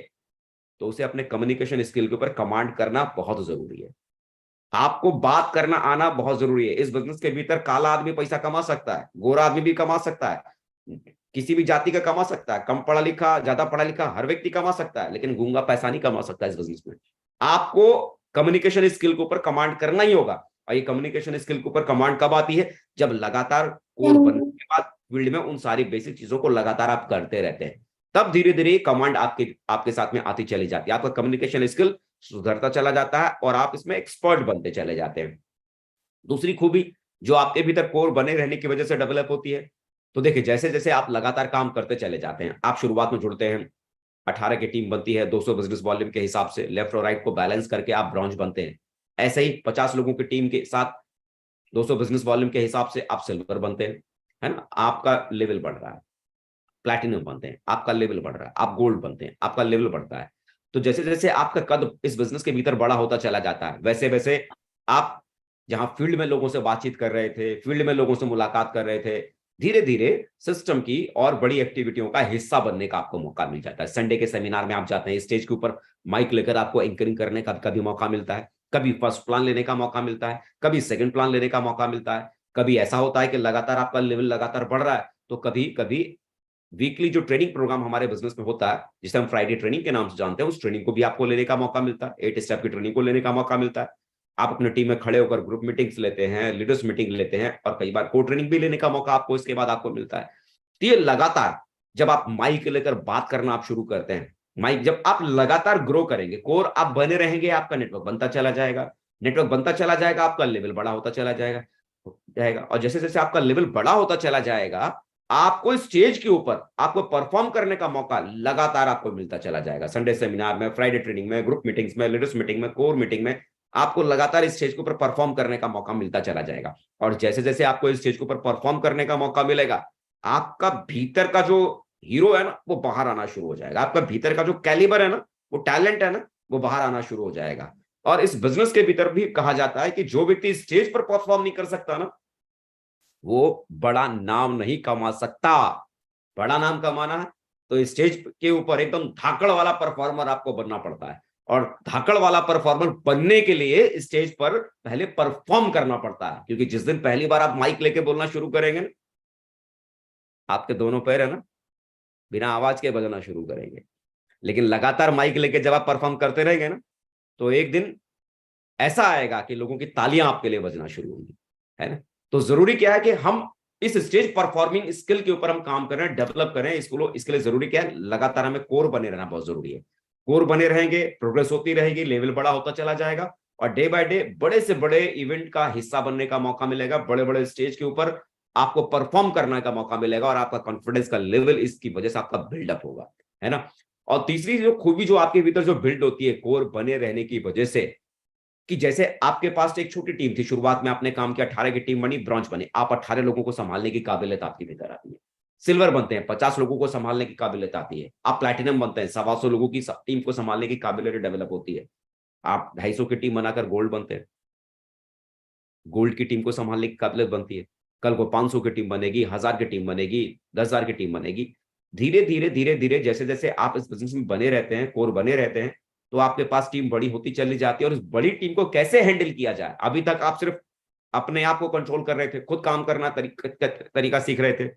तो उसे अपने कम्युनिकेशन स्किल के ऊपर कमांड करना बहुत जरूरी है। आपको बात करना आना बहुत जरूरी है। इस बिजनेस के भीतर काला आदमी पैसा कमा सकता है, गोरा आदमी भी कमा सकता है, किसी भी जाति का कमा सकता है, कम पढ़ा लिखा ज्यादा पढ़ा लिखा हर व्यक्ति कमा सकता है, लेकिन गूंगा पैसा नहीं कमा सकता इस बिजनेस में। आपको कम्युनिकेशन स्किल के ऊपर कमांड करना ही होगा। और ये कम्युनिकेशन स्किल के ऊपर कमांड कब आती है? जब लगातार कोर बनने के बाद फील्ड में उन सारी बेसिक चीजों को लगातार आप करते रहते हैं, तब धीरे धीरे कमांड आपके आपके साथ में आती चली जाती है, आपका कम्युनिकेशन स्किल सुधरता चला जाता है और आप इसमें एक्सपर्ट बनते चले जाते हैं। दूसरी खूबी जो आपके भीतर कोर बने रहने की वजह से डेवलप होती है, तो देखिए जैसे जैसे आप लगातार काम करते चले जाते हैं, आप शुरुआत में जुड़ते हैं, 18 की टीम बनती है 200 बिजनेस वॉल्यूम के हिसाब से, लेफ्ट और राइट को बैलेंस करके आप ब्रॉन्ज बनते हैं। ऐसे ही 50 लोगों की टीम के साथ 200 बिजनेस वॉल्यूम के हिसाब से आप सिल्वर बनते हैं, है ना, आपका लेवल बढ़ रहा है। प्लैटिनम बनते हैं, आपका लेवल बढ़ रहा है। आप गोल्ड बनते हैं, आपका लेवल बढ़ता है। तो जैसे जैसे आपका कद इस बिजनेस के भीतर बड़ा होता चला जाता है, वैसे वैसे आप जहां फील्ड में लोगों से बातचीत कर रहे थे, फील्ड में लोगों से मुलाकात कर रहे थे, धीरे धीरे सिस्टम की और बड़ी एक्टिविटियों का हिस्सा बनने का आपको मौका मिल जाता है। संडे के सेमिनार में आप जाते हैं, स्टेज के ऊपर माइक लेकर आपको एंकरिंग करने का कभी मौका मिलता है, कभी फर्स्ट प्लान लेने का मौका मिलता है, कभी सेकंड प्लान लेने का मौका मिलता है। कभी ऐसा होता है कि लगातार आपका लेवल लगातार बढ़ रहा है, तो कभी कभी वीकली जो ट्रेनिंग प्रोग्राम हमारे बिजनेस में होता है, जिसे हम फ्राइडे ट्रेनिंग के नाम से जानते हैं, उस ट्रेनिंग को भी आपको लेने का मौका मिलता है। 8 स्टेप की ट्रेनिंग को लेने का मौका मिलता है। आप अपने टीम में खड़े होकर ग्रुप मीटिंग्स लेते हैं, लीडर्स मीटिंग लेते हैं, और कई बार को ट्रेनिंग भी लेने का मौका आपको इसके बाद आपको मिलता है। तो ये लगातार जब आप माइक लेकर बात करना आप शुरू करते हैं, माइक जब आप लगातार ग्रो करेंगे, कोर आप बने रहेंगे, आपका नेटवर्क बनता चला जाएगा, नेटवर्क बनता चला जाएगा, आपका लेवल बड़ा होता चला जाएगा। और जैसे जैसे आपका लेवल बड़ा होता चला जाएगा, आपको स्टेज के ऊपर आपको परफॉर्म करने का मौका लगातार आपको मिलता चला जाएगा। संडे सेमिनार में, फ्राइडे ट्रेनिंग में, ग्रुप मीटिंग्स में, लीडर्स मीटिंग में, कोर मीटिंग में आपको लगातार इस स्टेज के ऊपर परफॉर्म करने का मौका मिलता चला जाएगा। और जैसे जैसे आपको इस स्टेज के ऊपर परफॉर्म करने का मौका मिलेगा, आपका भीतर का जो हीरो है ना, वो बाहर आना शुरू हो जाएगा। आपका भीतर का जो कैलिबर है ना, वो टैलेंट है ना, वो बाहर आना शुरू हो जाएगा। और इस बिजनेस के भीतर भी कहा जाता है कि जो व्यक्ति स्टेज पर परफॉर्म नहीं कर सकता ना, वो बड़ा नाम नहीं कमा सकता। बड़ा नाम कमाना है तो स्टेज के ऊपर एकदम धाकड़ वाला परफॉर्मर आपको बनना पड़ता है। और धाकड़ वाला परफॉर्मर बनने के लिए स्टेज पर पहले परफॉर्म करना पड़ता है, क्योंकि जिस दिन पहली बार आप माइक लेके बोलना शुरू करेंगे ना, आपके दोनों पैर है ना, बिना आवाज के बजना शुरू करेंगे। लेकिन लगातार माइक लेके जब आप परफॉर्म करते रहेंगे ना, तो एक दिन ऐसा आएगा कि लोगों की तालियां आपके लिए बजना शुरू होंगी, है ना। तो जरूरी क्या है कि हम इस स्टेज परफॉर्मिंग स्किल के ऊपर हम काम करें, डेवलप करें। इसके लिए जरूरी क्या है, लगातार हमें कोर बने रहना बहुत जरूरी है। कोर बने रहेंगे, प्रोग्रेस होती रहेगी, लेवल बड़ा होता चला जाएगा, और डे बाय डे बड़े से बड़े इवेंट का हिस्सा बनने का मौका मिलेगा। बड़े बड़े स्टेज के ऊपर आपको परफॉर्म करने का मौका मिलेगा, और आपका कॉन्फिडेंस का लेवल इसकी वजह से आपका बिल्डअप होगा, है ना। और तीसरी जो खूबी जो आपके भीतर जो बिल्ड होती है कोर बने रहने की वजह से, कि जैसे आपके पास एक छोटी टीम थी, शुरुआत में आपने काम किया, 18 की टीम बनी, ब्रॉन्ज बनी, आप 18 लोगों को संभालने की काबिलियत आपके भीतर आती है। सिल्वर बनते हैं, 50 लोगों को संभालने की काबिलियत आती है। आप प्लैटिनम बनते हैं, 125 लोगों की टीम को संभालने की काबिलियत डेवलप होती है। आप 250 की टीम बनाकर गोल्ड बनते हैं, गोल्ड की टीम को संभालने की काबिलियत बनती है। कल को 500 की टीम बनेगी, 1000 की टीम बनेगी, 10,000 की टीम बनेगी। धीरे धीरे धीरे धीरे जैसे जैसे आप इस बिजनेस में बने रहते हैं, कोर बने रहते हैं, तो आपके पास टीम बड़ी होती चली जाती है। और इस बड़ी टीम को कैसे हैंडल किया जाए, अभी तक आप सिर्फ अपने आप को कंट्रोल कर रहे थे, खुद काम करना तरीका सीख रहे थे।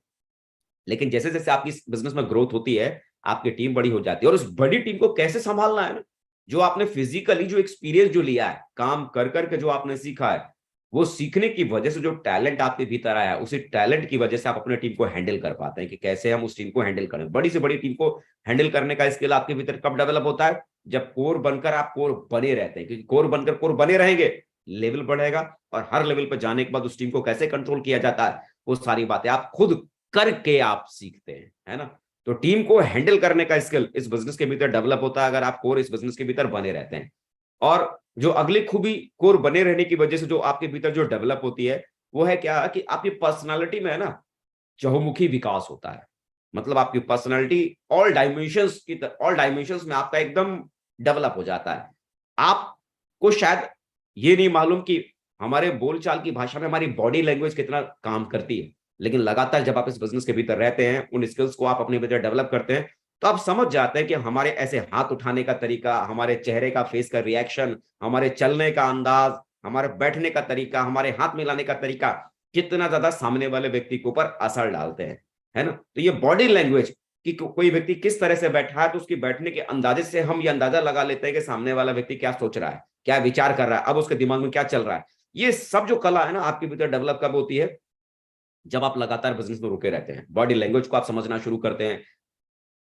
लेकिन जैसे जैसे आपकी बिजनेस में ग्रोथ होती है, आपकी टीम बड़ी हो जाती है। और उस बड़ी टीम को कैसे संभालना है ना, जो आपने फिजिकली जो एक्सपीरियंस जो लिया है, काम कर करके जो आपने सीखा है, वो सीखने की वजह से जो टैलेंट आपके भीतर आया है, उसी टैलेंट की वजह से आप अपने टीम को हैंडल कर पाते हैं कि कैसे हम उस टीम को हैंडल करें। बड़ी से बड़ी टीम को हैंडल करने का स्किल आपके भीतर कब डेवलप होता है, जब कोर बनकर आप कोर बने रहते हैं। क्योंकि कोर बनकर कोर बने रहेंगे, लेवल बढ़ेगा, और हर लेवल पर जाने के बाद उस टीम को कैसे कंट्रोल किया जाता है, वो सारी बातें आप खुद करके आप सीखते हैं, है ना। तो टीम को हैंडल करने का स्किल इस बिजनेस के भीतर डेवलप होता है, अगर आप कोर इस बिजनेस के भीतर बने रहते हैं। और जो अगली खूबी कोर बने रहने की वजह से जो आपके भीतर जो डेवलप होती है, वो है क्या, कि आपकी पर्सनालिटी में है ना, चहुमुखी विकास होता है। मतलब आपकी पर्सनालिटी ऑल डायमेंशंस में आपका एकदम डेवलप हो जाता है। आपको शायद ये नहीं मालूम कि हमारे बोलचाल की भाषा में हमारी बॉडी लैंग्वेज कितना काम करती है, लेकिन लगातार जब आप इस बिजनेस के भीतर रहते हैं, उन स्किल्स को आप अपने भीतर डेवलप करते हैं, तो आप समझ जाते हैं कि हमारे ऐसे हाथ उठाने का तरीका, हमारे चेहरे का फेस का रिएक्शन, हमारे चलने का अंदाज, हमारे बैठने का तरीका, हमारे हाथ मिलाने का तरीका कितना ज्यादा सामने वाले व्यक्ति के ऊपर असर डालते हैं, है ना। तो ये बॉडी लैंग्वेज कि कोई व्यक्ति किस तरह से बैठा है, तो उसकी बैठने के अंदाजे से हम ये अंदाजा लगा लेते हैं कि सामने वाला व्यक्ति क्या सोच रहा है, क्या विचार कर रहा है, अब उसके दिमाग में क्या चल रहा है। ये सब जो कला है ना आपके भीतर डेवलप कब होती है, जब आप लगातार बिजनेस में रुके रहते हैं, बॉडी लैंग्वेज को आप समझना शुरू करते हैं।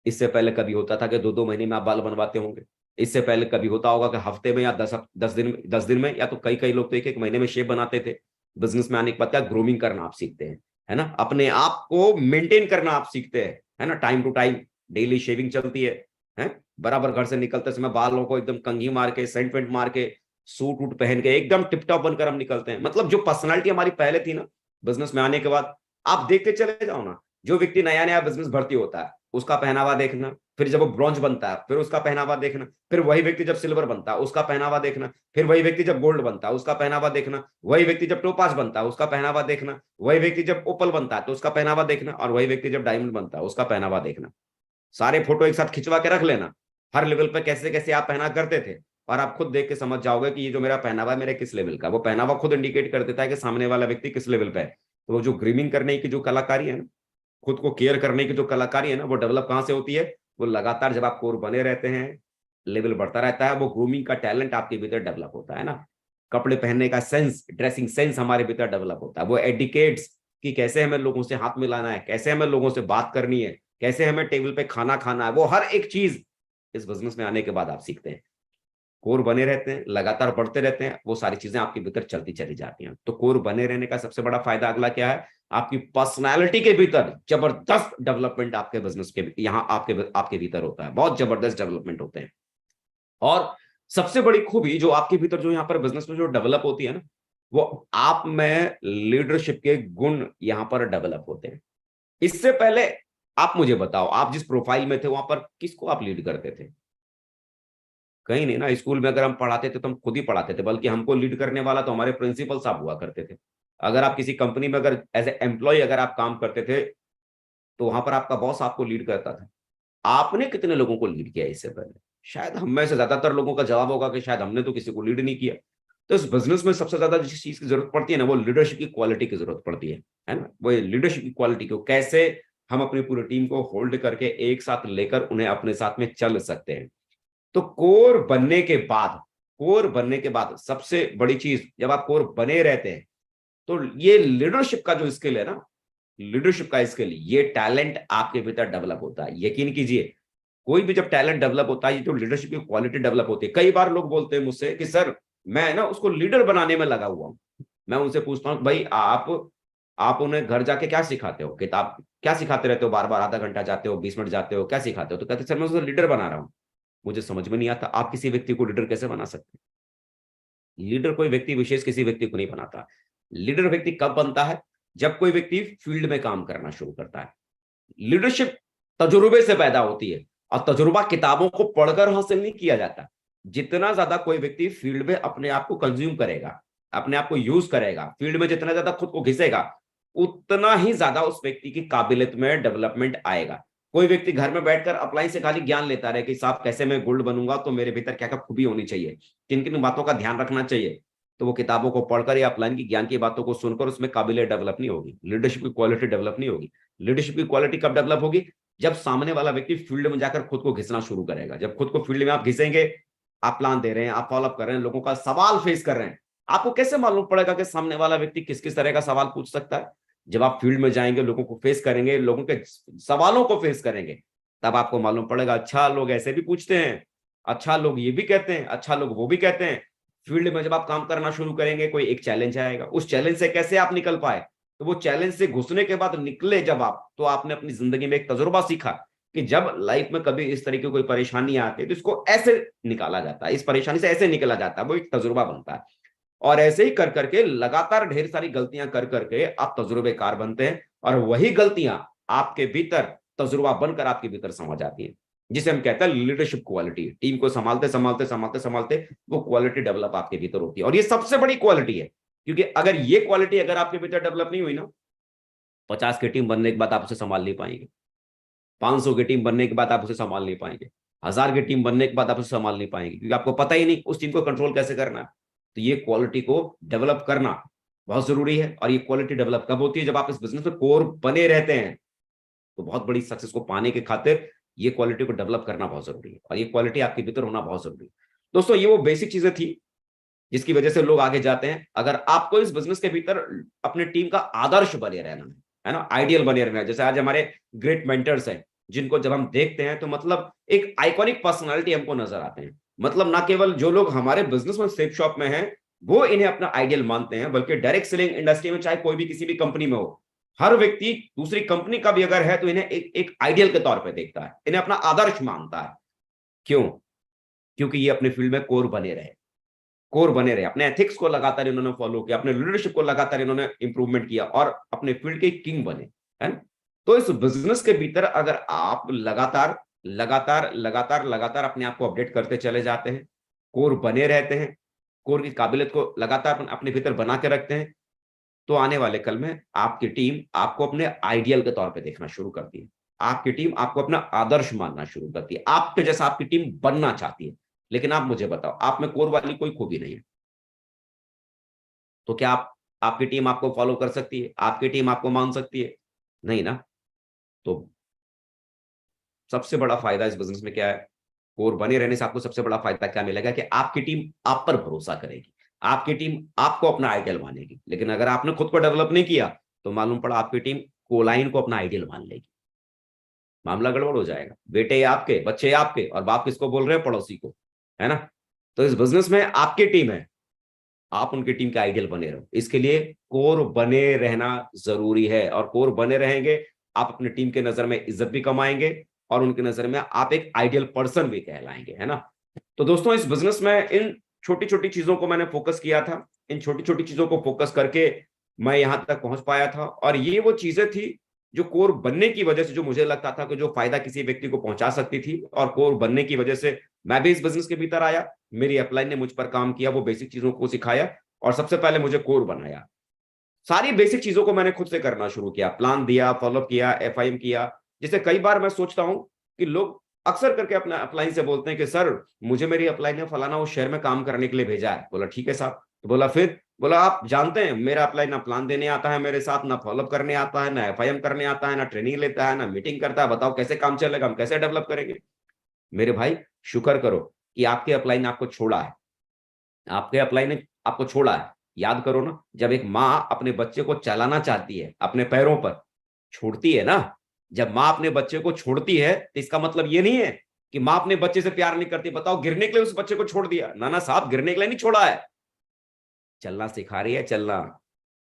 इससे पहले कभी होता था कि 2-2 महीने में आप बाल बनवाते होंगे। इससे पहले कभी होता होगा कि हफ्ते में या 10 दिन में, या तो कई लोग तो 1-1 महीने में शेप बनाते थे। बिजनेस में आने के बाद क्या, ग्रूमिंग करना आप सीखते हैं, है ना। अपने आप को मेंटेन करना आप सीखते हैं, है ना। Time to time daily shaving चलती है। बराबर घर से निकलते समय बालों को एकदम कंघी मार के, सेंट वेंट मार के, सूट वूट पहन के एकदम टिप टॉप बनकर हम निकलते हैं। मतलब जो पर्सनालिटी हमारी पहले थी ना, बिजनेस में आने के बाद आप देखते चले जाओ ना, जो व्यक्ति नया नया बिजनेस भर्ती होता है, उसका पहनावा देखना, फिर जब वो ब्रॉन्ज बनता है, फिर उसका पहनावा देखना, फिर वही व्यक्ति जब सिल्वर बनता है, उसका पहनावा देखना, फिर वही व्यक्ति जब गोल्ड बनता है, उसका पहनावा देखना, वही व्यक्ति जब टोपाज बनता है, उसका पहनावा देखना, वही व्यक्ति जब ओपल बनता है तो उसका पहनावा देखना, और वही व्यक्ति जब डायमंड बनता है उसका पहनावा देखना। सारे फोटो एक साथ खिंचवा के रख लेना, हर लेवल पर कैसे कैसे आप पहना करते थे, और आप खुद देख के समझ जाओगे कि ये जो मेरा पहनावा है, मेरे किस लेवल का। वो पहनावा खुद इंडिकेट कर देता है कि सामने वाला व्यक्ति किस लेवल पे है। तो वो जो ग्रीमिंग करने की जो कलाकारी है ना, खुद को केयर करने की जो कलाकारी है ना, वो डेवलप कहां से होती है, वो लगातार जब आप कोर बने रहते हैं, लेवल बढ़ता रहता है, वो ग्रूमिंग का टैलेंट आपके भीतर डेवलप होता है ना। कपड़े पहनने का सेंस, ड्रेसिंग सेंस हमारे भीतर डेवलप होता है। वो एडिकेट्स कि कैसे हमें लोगों से हाथ मिलाना है, कैसे हमें लोगों से बात करनी है, कैसे हमें टेबल पे खाना खाना है, वो हर एक चीज इस बिजनेस में आने के बाद आप सीखते हैं। कोर बने रहते हैं, लगातार बढ़ते रहते हैं, वो सारी चीजें आपके भीतर चलती चली जाती हैं। तो कोर बने रहने का सबसे बड़ा फायदा अगला क्या है, आपकी पर्सनालिटी के भीतर जबरदस्त डेवलपमेंट आपके बिजनेस के यहाँ आपके आपके भीतर होता है, बहुत जबरदस्त डेवलपमेंट होते हैं। और सबसे बड़ी खूबी जो आपके भीतर जो यहाँ पर बिजनेस में जो डेवलप होती है ना, वो आप में लीडरशिप के गुण यहाँ पर डेवलप होते हैं। इससे पहले आप मुझे बताओ, आप जिस प्रोफाइल में थे वहां पर किसको आप लीड करते थे? कहीं नहीं ना। स्कूल में अगर हम पढ़ाते थे तो हम खुद ही पढ़ाते थे, बल्कि हमको लीड करने वाला तो हमारे प्रिंसिपल साहब हुआ करते थे। अगर आप किसी कंपनी में अगर एज ए एम्प्लॉय अगर आप काम करते थे, तो वहां पर आपका बॉस आपको लीड करता था। आपने कितने लोगों को लीड किया इससे पहले? शायद हम में से ज्यादातर लोगों का जवाब होगा कि शायद हमने तो किसी को लीड नहीं किया। तो इस बिजनेस में सबसे ज्यादा जिस चीज की जरूरत पड़ती है ना, वो लीडरशिप की क्वालिटी की जरूरत पड़ती है ना। वो लीडरशिप की क्वालिटी को कैसे हम अपनी पूरी टीम को होल्ड करके एक साथ लेकर उन्हें अपने साथ में चल सकते हैं। तो कोर बनने के बाद सबसे बड़ी चीज, जब आप कोर बने रहते हैं, तो ये लीडरशिप का जो स्किल है ना, लीडरशिप का स्किल, ये टैलेंट आपके भीतर डेवलप होता है। यकीन कीजिए, कोई भी जब टैलेंट डेवलप होता है, ये जो लीडरशिप की क्वालिटी डेवलप होती है। कई बार लोग बोलते हैं मुझसे कि सर, मैं ना उसको लीडर बनाने में लगा हुआ हूं। मैं उनसे पूछता हूं, भाई आप उन्हें घर जाके क्या सिखाते हो? किताब क्या सिखाते रहते हो? बार बार आधा घंटा जाते हो, 20 मिनट जाते हो, क्या सिखाते हो? तो कहते सर, मैं उसे लीडर बना रहा हूँ। मुझे समझ में नहीं आता, आप किसी व्यक्ति को लीडर कैसे बना सकते हैं? लीडर कोई व्यक्ति विशेष किसी व्यक्ति को नहीं बनाता। लीडर व्यक्ति कब बनता है? जब कोई व्यक्ति फील्ड में काम करना शुरू करता है। लीडरशिप तजुर्बे से पैदा होती है, और तजुर्बा किताबों को पढ़कर हासिल नहीं किया जाता। जितना ज्यादा कोई व्यक्ति फील्ड में अपने आप को कंज्यूम करेगा, अपने आप को यूज करेगा, फील्ड में जितना ज्यादा खुद को घिसेगा, उतना ही ज्यादा उस व्यक्ति की काबिलियत में डेवलपमेंट आएगा। कोई व्यक्ति घर में बैठकर अप्लाइन से खाली ज्ञान लेता रहे कि साहब कैसे मैं गोल्ड बनूंगा, तो मेरे भीतर क्या क्या खूबी होनी चाहिए, किन किन बातों का ध्यान रखना चाहिए, तो वो किताबों को पढ़कर या अप्लाइन की ज्ञान की बातों को सुनकर उसमें काबिलियत डेवलप नहीं होगी, लीडरशिप की क्वालिटी डेवलप नहीं होगी। लीडरशिप की क्वालिटी कब डेवलप होगी? जब सामने वाला व्यक्ति फील्ड में जाकर खुद को घिसना शुरू करेगा। जब खुद को फील्ड में आप घिसेंगे, आप प्लान दे रहे हैं, आप फॉलोअप कर रहे हैं, लोगों का सवाल फेस कर रहे हैं, आपको कैसे मालूम पड़ेगा कि सामने वाला व्यक्ति किस किस तरह का सवाल पूछ सकता है? जब आप फील्ड में जाएंगे, लोगों को फेस करेंगे, लोगों के सवालों को फेस करेंगे, तब आपको मालूम पड़ेगा, अच्छा लोग ऐसे भी पूछते हैं, अच्छा लोग ये भी कहते हैं, अच्छा लोग वो भी कहते हैं। फील्ड में जब आप काम करना शुरू करेंगे, कोई एक चैलेंज आएगा, उस चैलेंज से कैसे आप निकल पाए, तो वो चैलेंज से घुसने के बाद निकले जब आप, तो आपने अपनी जिंदगी में एक तजुर्बा सीखा कि जब लाइफ में कभी इस तरीके की कोई परेशानी आती है, तो इसको ऐसे निकाला जाता है, इस परेशानी से ऐसे निकला जाता है, वो एक तजुर्बा बनता है। और ऐसे ही कर करके लगातार ढेर सारी गलतियां कर करके आप तजुर्बेकार बनते हैं, और वही गलतियां आपके भीतर तजुर्बा बनकर आपके भीतर समा जाती है, जिसे हम कहते हैं लीडरशिप क्वालिटी। टीम को संभालते संभालते संभालते संभालते वो क्वालिटी डेवलप आपके भीतर होती है, और ये सबसे बड़ी क्वालिटी है। क्योंकि अगर ये क्वालिटी अगर आपके भीतर डेवलप नहीं हुई ना, 50 की टीम बनने के बाद आप उसे संभाल नहीं पाएंगे, 500 की टीम बनने के बाद आप उसे संभाल नहीं पाएंगे, 1000 की टीम बनने के बाद आप उसे संभाल नहीं पाएंगे, क्योंकि आपको पता ही नहीं उस टीम को कंट्रोल कैसे करना है। तो ये क्वालिटी को डेवलप करना बहुत जरूरी है। और ये क्वालिटी डेवलप कब होती है? जब आप इस बिजनेस में कोर बने रहते हैं। तो बहुत बड़ी सक्सेस को पाने के खातिर ये क्वालिटी को डेवलप करना बहुत जरूरी है, और ये क्वालिटी आपके भीतर होना बहुत जरूरी है। दोस्तों, ये वो बेसिक चीजें थी जिसकी वजह से लोग आगे जाते हैं। अगर आपको इस बिजनेस के भीतर अपने टीम का आदर्श बने रहना है ना, आइडियल बने रहना है, जैसे आज हमारे ग्रेट मेंटर्स हैं, जिनको जब हम देखते हैं तो मतलब एक आइकॉनिक पर्सनालिटी हमको नजर आते हैं। मतलब ना केवल जो लोग हमारे बिजनेस में सेफ शॉप में हैं वो इन्हें अपना आइडियल मानते हैं, बल्कि डायरेक्ट सेलिंग इंडस्ट्री में चाहे कोई भी किसी भी कंपनी में हो, हर व्यक्ति दूसरी कंपनी का भी अगर है तो इन्हें एक आइडियल के तौर पे देखता है, इन्हें अपना आदर्श मानता है। क्यों? क्योंकि ये अपने फील्ड में कोर बने रहे, अपने एथिक्स को लगातार इन्होंने फॉलो किया, अपने लीडरशिप को लगातार इन्होंने इंप्रूवमेंट किया, और अपने फील्ड के किंग बने, है ना। तो इस बिजनेस के भीतर अगर आप लगातार लगातार लगातार लगातार अपने आप को अपडेट करते चले जाते हैं, कोर बने रहते हैं, कोर की काबिलियत को लगातार अपने भीतर बना के रखते हैं, तो आने वाले कल में आपकी टीम आपको अपने आइडियल के तौर पे देखना शुरू करती है। आपकी टीम आपको अपना आदर्श मानना शुरू करती है, आपके जैसा आपकी टीम बनना चाहती है। लेकिन आप मुझे बताओ, आप में कोर वाली कोई खूबी नहीं है, तो क्या आपकी टीम आपको फॉलो कर सकती है? आपकी टीम आपको मान सकती है? नहीं ना। तो सबसे बड़ा फायदा इस बिजनेस में क्या है? कोर बने रहने से आपको सबसे बड़ा फायदा क्या मिलेगा कि आपकी टीम आप पर भरोसा करेगी, आपकी टीम आपको अपना आइडियल मानेगी। लेकिन अगर आपने खुद को डेवलप नहीं किया, तो मालूम पड़ा आपकी टीम कोलाइन को अपना आइडियल मान लेगी। मामला गड़बड़ हो जाएगा। बेटे आपके, बच्चे आपके, और बाप किसको बोल रहे हैं? पड़ोसी को, है ना। तो इस बिजनेस में आपकी टीम है, आप उनकी टीम के आइडियल बने रहो। इसके लिए कोर बने रहना जरूरी है, और कोर बने रहेंगे, आप अपनी टीम के नजर में इज्जत भी कमाएंगे और उनकी नजर में आप एक आइडियल पर्सन भी कहलाएंगे, है ना। तो दोस्तों, इस बिजनेस में इन छोटी छोटी चीजों को मैंने फोकस किया था। इन छोटी छोटी चीजों को फोकस करके मैं यहां तक पहुंच पाया था, और ये वो चीजें थी जो कोर बनने की वजह से, जो मुझे लगता था कि जो फायदा किसी व्यक्ति को पहुंचा सकती थी, और कोर बनने की वजह से मैं भी इस बिजनेस के भीतर आया। मेरी अपलाइन ने मुझ पर काम किया, वो बेसिक चीजों को सिखाया, और सबसे पहले मुझे कोर बनाया। सारी बेसिक चीजों को मैंने खुद से करना शुरू किया, प्लान दिया, फॉलोअप किया, एफआईएम किया। जैसे कई बार मैं सोचता हूं कि लोग अक्सर करके अपना अपलाइन से बोलते हैं कि सर, मुझे मेरी अपलाइन ने फलाना उस शहर में काम करने के लिए भेजा है। बोला ठीक है साहब। तो बोला फिर? बोला आप जानते हैं मेरा अपलाइन ना प्लान देने आता है मेरे साथ, ना फॉलोअप करने आता है, ना एफआईएम करने आता है, ना ट्रेनिंग लेता है, ना मीटिंग करता है। बताओ कैसे काम चलेगा, हम कैसे डेवलप करेंगे? मेरे भाई, शुक्र करो कि आपके अपलाइन ने आपको छोड़ा है। आपके अपलाइन ने आपको छोड़ा है। याद करो ना, जब एक माँ अपने बच्चे को चलाना चाहती है अपने पैरों पर, छोड़ती है ना। जब माँ अपने बच्चे को छोड़ती है तो इसका मतलब ये नहीं है कि माँ अपने बच्चे से प्यार नहीं करती। बताओ, गिरने के लिए उस बच्चे को छोड़ दिया? ना ना साहब, गिरने के लिए नहीं छोड़ा है, चलना सिखा रही है, चलना।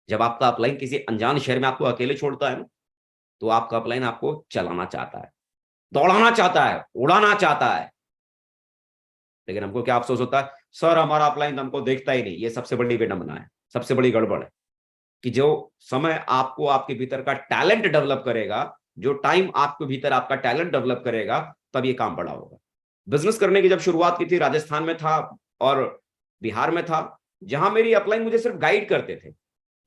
जब आपका अपलाइन किसी अनजान शहर में आपको अकेले छोड़ता है ना, तो आपका अपलाइन आपको चलाना चाहता है, दौड़ाना चाहता है, उड़ाना चाहता है। लेकिन हमको क्या अफसोस होता है, सर हमारा अपलाइन हमको देखता ही नहीं। ये सबसे बड़ी विडंबना है, सबसे बड़ी गड़बड़ है। कि जो समय आपको आपके भीतर का टैलेंट डेवलप करेगा, जो टाइम आपके भीतर आपका टैलेंट डेवलप करेगा, तब ये काम बड़ा होगा। बिजनेस करने की जब शुरुआत की थी, राजस्थान में था और बिहार में था, जहां मेरी अपलाइन मुझे सिर्फ गाइड करते थे।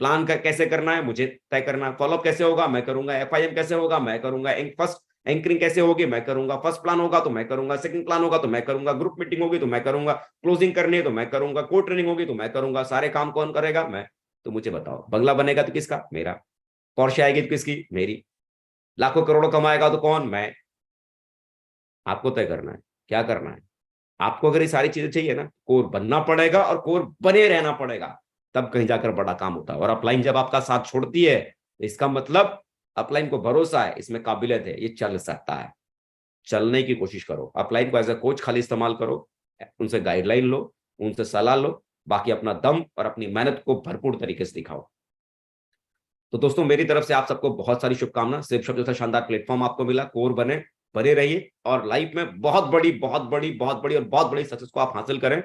प्लान का कैसे करना है मुझे तय करना, फॉलोअप कैसे होगा मैं करूंगा, एफआईएम कैसे होगा मैं करूंगा, फर्स्ट एंकरिंग कैसे होगी मैं करूंगा, फर्स्ट प्लान होगा तो मैं करूंगा, सेकंड प्लान होगा तो मैं करूंगा, ग्रुप मीटिंग होगी तो मैं करूंगा, क्लोजिंग करनी है तो मैं करूंगा, को ट्रेनिंग होगी तो मैं करूंगा। सारे काम कौन करेगा? मैं। तो मुझे बताओ, बंगला बनेगा तो किसका? मेरा। पोर्शे आएगी तो किसकी? मेरी। लाखों करोड़ों कमाएगा तो कौन? मैं। आपको तय करना है क्या करना है। आपको अगर ये सारी चीजें चाहिए ना, कोर बनना पड़ेगा और कोर बने रहना पड़ेगा, तब कहीं जाकर बड़ा काम होता है। और अपलाइन जब आपका साथ छोड़ती है, तो इसका मतलब अपलाइन को भरोसा है, इसमें काबिलियत है, ये चल सकता है। चलने की कोशिश करो, अपलाइन को एज ए कोच खाली इस्तेमाल करो, उनसे गाइडलाइन लो, उनसे सलाह लो, बाकी अपना दम और अपनी मेहनत को भरपूर तरीके से दिखाओ। तो दोस्तों, मेरी तरफ से आप सबको बहुत सारी शुभकामना। सिर्फ शब्द जैसा शानदार प्लेटफॉर्म आपको मिला, कोर बने, बने रहिए, और लाइफ में बहुत बड़ी बहुत बड़ी बहुत बड़ी और बहुत बड़ी सक्सेस को आप हासिल करें।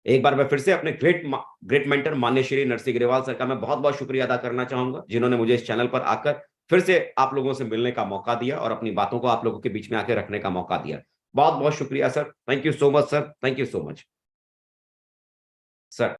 एक बार मैं फिर से अपने ग्रेट मेंटर मान्य श्री नरसिंह ग्रेवाल सर का मैं बहुत बहुत शुक्रिया अदा करना चाहूंगा, जिन्होंने मुझे इस चैनल पर आकर फिर से आप लोगों से मिलने का मौका दिया और अपनी बातों को आप लोगों के बीच में आकर रखने का मौका दिया। बहुत बहुत शुक्रिया sir, thank you so much sir, thank you so much sir.